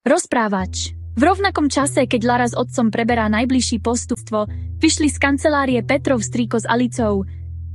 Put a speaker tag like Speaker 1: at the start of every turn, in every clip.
Speaker 1: Rozprávač. V rovnakom čase, keď Lara s otcom preberá najbližší postupstvo, vyšli z kancelárie Petrov strýko s Alicou.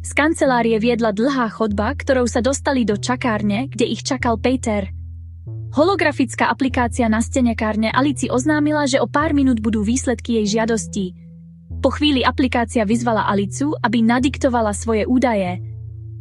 Speaker 1: Z kancelárie viedla dlhá chodba, ktorou sa dostali do čakárne, kde ich čakal Peter. Holografická aplikácia na stene kárne Alici oznámila, že o pár minút budú výsledky jej žiadostí. Po chvíli aplikácia vyzvala Alicu, aby nadiktovala svoje údaje.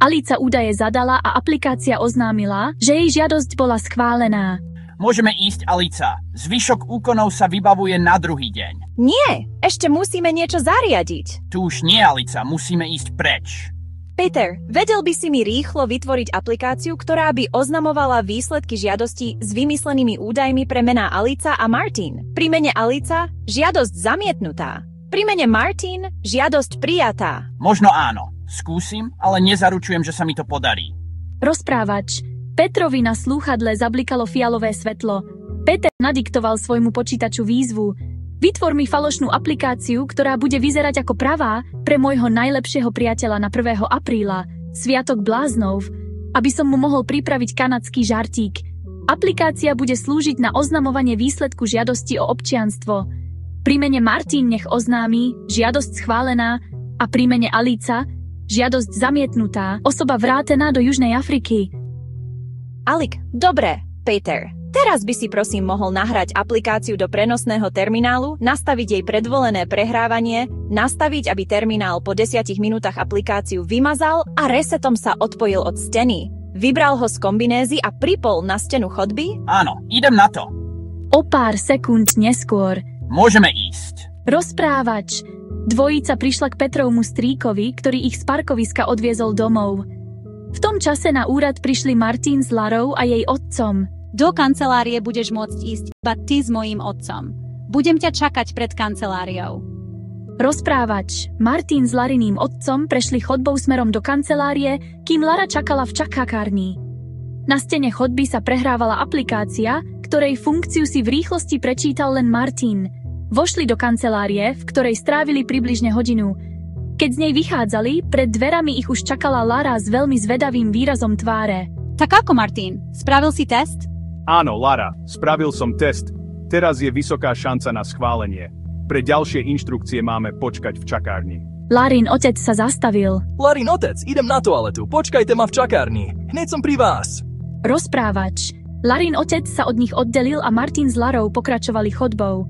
Speaker 1: Alica údaje zadala a aplikácia oznámila, že jej žiadosť bola schválená.
Speaker 2: Môžeme ísť, Alica. Zvyšok úkonov sa vybavuje na druhý deň.
Speaker 3: Nie, ešte musíme niečo zariadiť.
Speaker 2: Tu už nie, Alica, musíme ísť preč.
Speaker 3: Peter, vedel by si mi rýchlo vytvoriť aplikáciu, ktorá by oznamovala výsledky žiadosti s vymyslenými údajmi pre mená Alica a Martin. Pri mene Alica žiadosť zamietnutá. Pri mene Martin žiadosť prijatá.
Speaker 2: Možno áno. Skúsim, ale nezaručujem, že sa mi to podarí.
Speaker 1: Rozprávač. Petrovi na slúchadle zablikalo fialové svetlo. Peter nadiktoval svojmu počítaču výzvu. Vytvor mi falošnú aplikáciu, ktorá bude vyzerať ako pravá pre môjho najlepšieho priateľa na 1. apríla, Sviatok bláznov, aby som mu mohol pripraviť kanadský žartík. Aplikácia bude slúžiť na oznamovanie výsledku žiadosti o občianstvo. Pri mene Martin nech oznámi žiadosť schválená a pri mene Alica žiadosť zamietnutá, osoba vrátená do Južnej Afriky.
Speaker 3: Alik, dobre, Peter. Teraz by si prosím mohol nahrať aplikáciu do prenosného terminálu, nastaviť jej predvolené prehrávanie, nastaviť, aby terminál po 10 minútach aplikáciu vymazal a resetom sa odpojil od steny. Vybral ho z kombinézy a pripol na stenu chodby?
Speaker 2: Áno, idem na to.
Speaker 1: O pár sekúnd neskôr.
Speaker 2: Môžeme ísť.
Speaker 1: Rozprávač. Dvojica prišla k Petrovmu strýkovi, ktorý ich z parkoviska odviezol domov. V tom čase na úrad prišli Martin s Larou a jej otcom.
Speaker 4: Do kancelárie budeš môcť ísť iba ty s mojím otcom. Budem ťa čakať pred kanceláriou.
Speaker 1: Rozprávač. Martin s Lariným otcom prešli chodbou smerom do kancelárie, kým Lara čakala v čakárni. Na stene chodby sa prehrávala aplikácia, ktorej funkciu si v rýchlosti prečítal len Martin. Vošli do kancelárie, v ktorej strávili približne hodinu. Keď z nej vychádzali, pred dverami ich už čakala Lara s veľmi zvedavým výrazom tváre.
Speaker 4: Tak ako, Martin? Spravil si test?
Speaker 5: Áno, Lara, spravil som test. Teraz je vysoká šanca na schválenie. Pre ďalšie inštrukcie máme počkať v čakárni.
Speaker 1: Larin otec sa zastavil.
Speaker 6: Larin otec, idem na toaletu, počkajte ma v čakárni. Hneď som pri vás.
Speaker 1: Rozprávač. Larin otec sa od nich oddelil a Martin s Larou pokračovali chodbou.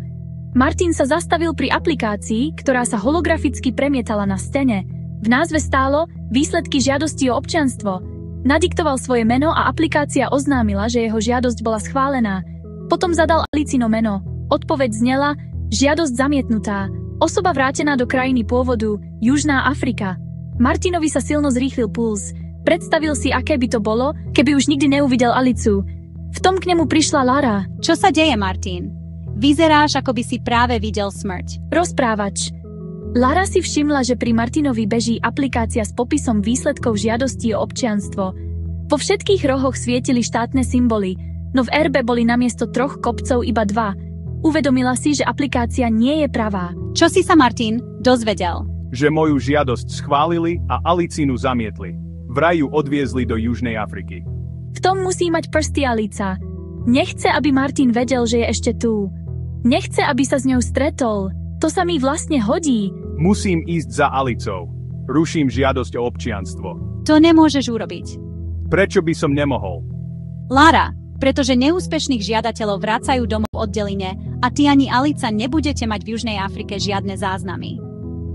Speaker 1: Martin sa zastavil pri aplikácii, ktorá sa holograficky premietala na stene. V názve stálo výsledky žiadosti o občianstvo. Nadiktoval svoje meno a aplikácia oznámila, že jeho žiadosť bola schválená. Potom zadal Alicino meno. Odpoveď znela žiadosť zamietnutá. Osoba vrátená do krajiny pôvodu, Južná Afrika. Martinovi sa silno zrýchlil puls. Predstavil si, aké by to bolo, keby už nikdy neuvidel Alicu. V tom k nemu prišla Lara.
Speaker 4: Čo sa deje, Martin? Vyzeráš, ako by si práve videl smrť.
Speaker 1: Rozprávač. Lara si všimla, že pri Martinovi beží aplikácia s popisom výsledkov žiadosti o občianstvo. Vo všetkých rohoch svietili štátne symboly, no v erbe boli namiesto 3 kopcov iba 2. Uvedomila si, že aplikácia nie je pravá.
Speaker 4: Čo si sa, Martin, dozvedel?
Speaker 5: Že moju žiadosť schválili a Alicínu zamietli. Vraj ju odviezli do Južnej Afriky.
Speaker 1: V tom musí mať prsty Alica. Nechce, aby Martin vedel, že je ešte tu. Nechce, aby sa s ňou stretol. To sa mi vlastne hodí.
Speaker 5: Musím ísť za Alicou. Ruším žiadosť o občianstvo.
Speaker 4: To nemôžeš urobiť.
Speaker 5: Prečo by som nemohol?
Speaker 4: Lara, pretože neúspešných žiadateľov vracajú domov oddeline a ty ani Alica nebudete mať v Južnej Afrike žiadne záznamy.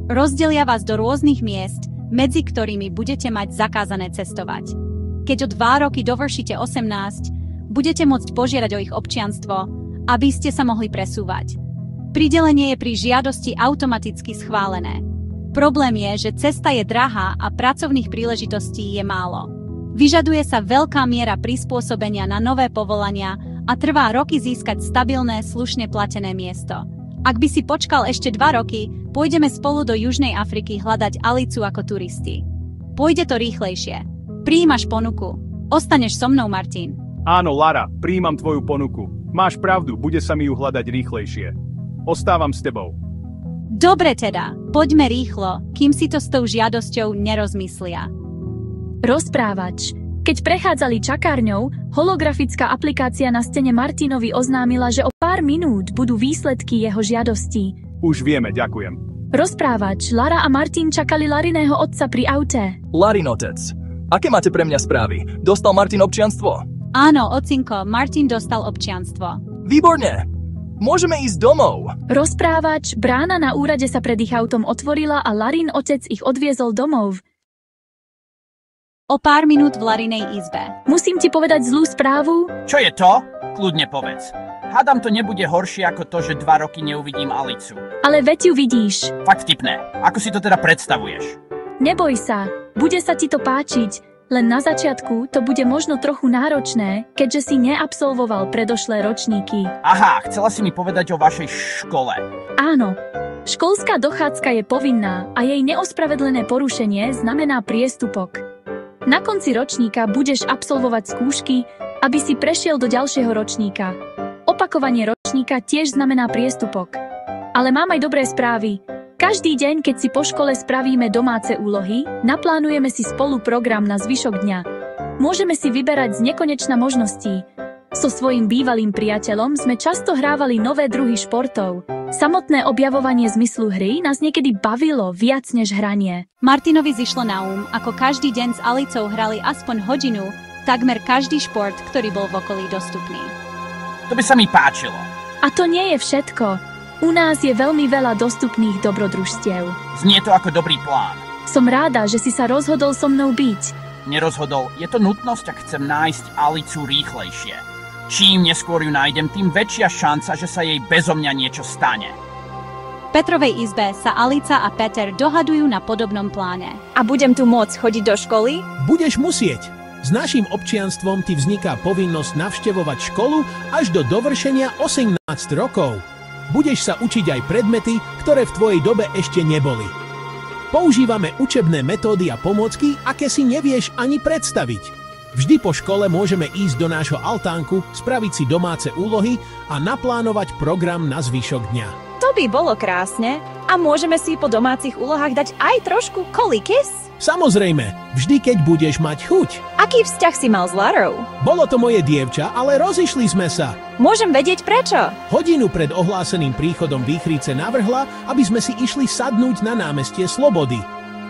Speaker 4: Rozdelia vás do rôznych miest, medzi ktorými budete mať zakázané cestovať. Keď o 2 roky dovršíte 18, budete môcť požiadať o ich občianstvo, aby ste sa mohli presúvať. Pridelenie je pri žiadosti automaticky schválené. Problém je, že cesta je drahá a pracovných príležitostí je málo. Vyžaduje sa veľká miera prispôsobenia na nové povolania a trvá roky získať stabilné, slušne platené miesto. Ak by si počkal ešte 2 roky, pôjdeme spolu do Južnej Afriky hľadať Alicu ako turisti. Pôjde to rýchlejšie. Prijímaš ponuku. Ostaneš so mnou, Martin.
Speaker 5: Áno, Lara, prijímam tvoju ponuku. Máš pravdu, bude sa mi ju hľadať rýchlejšie. Ostávam s tebou.
Speaker 4: Dobre teda, poďme rýchlo, kým si to s tou žiadosťou nerozmyslia.
Speaker 1: Rozprávač. Keď prechádzali čakárňou, holografická aplikácia na stene Martinovi oznámila, že o pár minút budú výsledky jeho žiadostí.
Speaker 5: Už vieme, ďakujem.
Speaker 1: Rozprávač, Lara a Martin čakali Lariného otca pri aute.
Speaker 6: Larin otec, aké máte pre mňa správy? Dostal Martin občianstvo?
Speaker 4: Áno, ocinko, Martin dostal občianstvo.
Speaker 6: Výborne! Môžeme ísť domov.
Speaker 1: Rozprávač, brána na úrade sa pred ich autom otvorila a Larin otec ich odviezol domov.
Speaker 4: O pár minút v Larinej izbe.
Speaker 1: Musím ti povedať zlú správu?
Speaker 2: Čo je to? Kľudne povedz. Hádam to nebude horšie ako to, že 2 roky neuvidím Alicu.
Speaker 1: Ale veď ju vidíš.
Speaker 2: Fakt vtipné. Ako si to teda predstavuješ?
Speaker 1: Neboj sa, bude sa ti to páčiť. Len na začiatku to bude možno trochu náročné, keďže si neabsolvoval predošlé ročníky.
Speaker 2: Aha, chcela si mi povedať o vašej škole.
Speaker 1: Áno, školská dochádzka je povinná a jej neospravedlené porušenie znamená priestupok. Na konci ročníka budeš absolvovať skúšky, aby si prešiel do ďalšieho ročníka. Opakovanie ročníka tiež znamená priestupok. Ale mám aj dobré správy. Každý deň, keď si po škole spravíme domáce úlohy, naplánujeme si spolu program na zvyšok dňa. Môžeme si vyberať z nekonečna možností. So svojím bývalým priateľom sme často hrávali nové druhy športov. Samotné objavovanie zmyslu hry nás niekedy bavilo viac než hranie.
Speaker 4: Martinovi zišlo na ako každý deň s Alicou hrali aspoň hodinu, takmer každý šport, ktorý bol v okolí dostupný.
Speaker 2: To by sa mi páčilo.
Speaker 1: A to nie je všetko. U nás je veľmi veľa dostupných dobrodružstiev.
Speaker 2: Znie to ako dobrý plán.
Speaker 1: Som ráda, že si sa rozhodol so mnou byť.
Speaker 2: Nerozhodol, je to nutnosť, ak chcem nájsť Alicu rýchlejšie. Čím neskôr ju nájdem, tým väčšia šanca, že sa jej bezo mňa niečo stane.
Speaker 4: V Petrovej izbe sa Alica a Peter dohadujú na podobnom pláne.
Speaker 3: A budem tu môcť chodiť do školy?
Speaker 7: Budeš musieť. S naším občianstvom ti vzniká povinnosť navštevovať školu až do dovršenia 18 rokov. Budeš sa učiť aj predmety, ktoré v tvojej dobe ešte neboli. Používame učebné metódy a pomôcky, aké si nevieš ani predstaviť. Vždy po škole môžeme ísť do nášho altánku, spraviť si domáce úlohy a naplánovať program na zvyšok dňa.
Speaker 3: To by bolo krásne. A môžeme si po domácich úlohách dať aj trošku kolikis?
Speaker 7: Samozrejme, vždy keď budeš mať chuť.
Speaker 3: Aký vzťah si mal s Larou?
Speaker 7: Bolo to moje dievča, ale rozišli sme sa.
Speaker 3: Môžem vedieť prečo?
Speaker 7: Hodinu pred ohláseným príchodom výchrice navrhla, aby sme si išli sadnúť na námestie Slobody.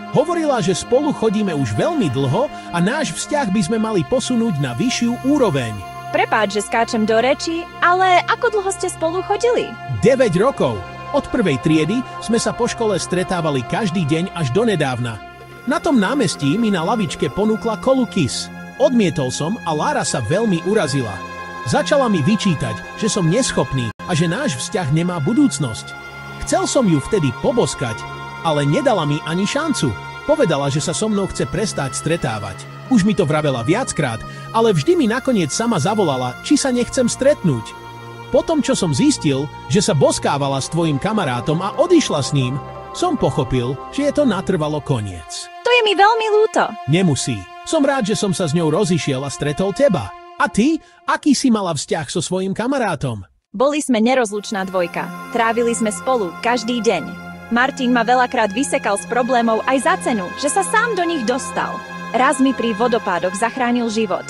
Speaker 7: Hovorila, že spolu chodíme už veľmi dlho a náš vzťah by sme mali posunúť na vyššiu úroveň.
Speaker 3: Prepáč, že skáčem do reči, ale ako dlho ste spolu chodili?
Speaker 7: 9 rokov. Od prvej triedy sme sa po škole stretávali každý deň až donedávna. Na tom námestí mi na lavičke ponúkla kolu Kiss. Odmietol som a Lara sa veľmi urazila. Začala mi vyčítať, že som neschopný a že náš vzťah nemá budúcnosť. Chcel som ju vtedy poboskať, ale nedala mi ani šancu. Povedala, že sa so mnou chce prestať stretávať. Už mi to vravela viackrát, ale vždy mi nakoniec sama zavolala, či sa nechcem stretnúť. Potom, čo som zistil, že sa boskávala s tvojim kamarátom a odišla s ním, som pochopil, že je to natrvalo koniec.
Speaker 3: To je mi veľmi ľúto.
Speaker 7: Nemusí. Som rád, že som sa s ňou rozišiel a stretol teba. A ty? Aký si mala vzťah so svojím kamarátom?
Speaker 3: Boli sme nerozlučná dvojka. Trávili sme spolu každý deň. Martin ma veľakrát vysekal z problémov aj za cenu, že sa sám do nich dostal. Raz mi pri vodopádoch zachránil život.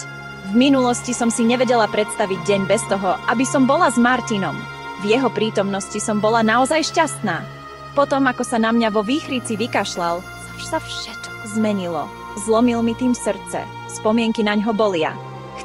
Speaker 3: V minulosti som si nevedela predstaviť deň bez toho, aby som bola s Martinom. V jeho prítomnosti som bola naozaj šťastná. Potom, ako sa na mňa vo výchrici vykašľal, sa všetko zmenilo. Zlomil mi tým srdce. Spomienky naňho bolia.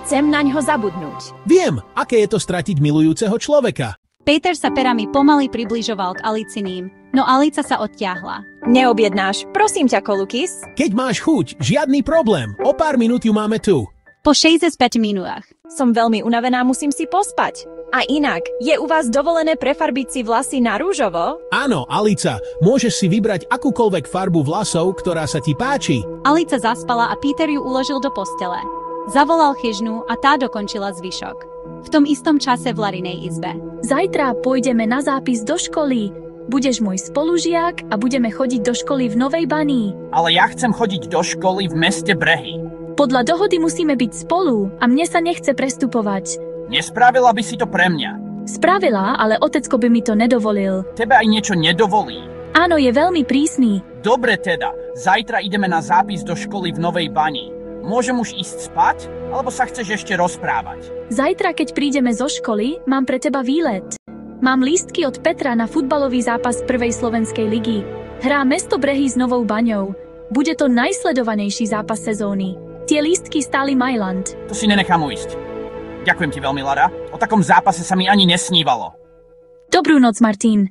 Speaker 3: Chcem naňho zabudnúť.
Speaker 7: Viem, aké je to stratiť milujúceho človeka.
Speaker 4: Peter sa perami pomaly približoval k Aliciným, no Alica sa odtiahla.
Speaker 3: Neobjednáš, prosím ťa, kolukis?
Speaker 7: Keď máš chuť, žiadny problém. O pár minút ju máme tu.
Speaker 4: Po 65 minútach.
Speaker 3: Som veľmi unavená, musím si pospať. A inak, je u vás dovolené prefarbiť si vlasy na rúžovo?
Speaker 7: Áno, Alica, môžeš si vybrať akúkoľvek farbu vlasov, ktorá sa ti páči.
Speaker 4: Alica zaspala a Peter ju uložil do postele. Zavolal chyžnu a tá dokončila zvyšok. V tom istom čase v Larinej izbe.
Speaker 1: Zajtra pôjdeme na zápis do školy. Budeš môj spolužiak a budeme chodiť do školy v Novej Banii.
Speaker 2: Ale ja chcem chodiť do školy v meste Brehy.
Speaker 1: Podľa dohody musíme byť spolu a mne sa nechce prestupovať.
Speaker 2: Nespravila by si to pre mňa.
Speaker 1: Spravila, ale otecko by mi to nedovolil.
Speaker 2: Tebe aj niečo nedovolí.
Speaker 1: Áno, je veľmi prísny.
Speaker 2: Dobre teda, zajtra ideme na zápis do školy v Novej Bani. môžem už ísť spať, alebo sa chceš ešte rozprávať?
Speaker 1: Zajtra, keď prídeme zo školy, mám pre teba výlet. Mám lístky od Petra na futbalový zápas prvej slovenskej ligy. Hrá Mesto Brehy s Novou Baňou. Bude to najsledovanejší zápas sezóny. Tie lístky stáli Mailand.
Speaker 2: To si nenechám ujsť. Ďakujem ti veľmi, Lara. O takom zápase sa mi ani nesnívalo.
Speaker 1: Dobrú noc, Martin.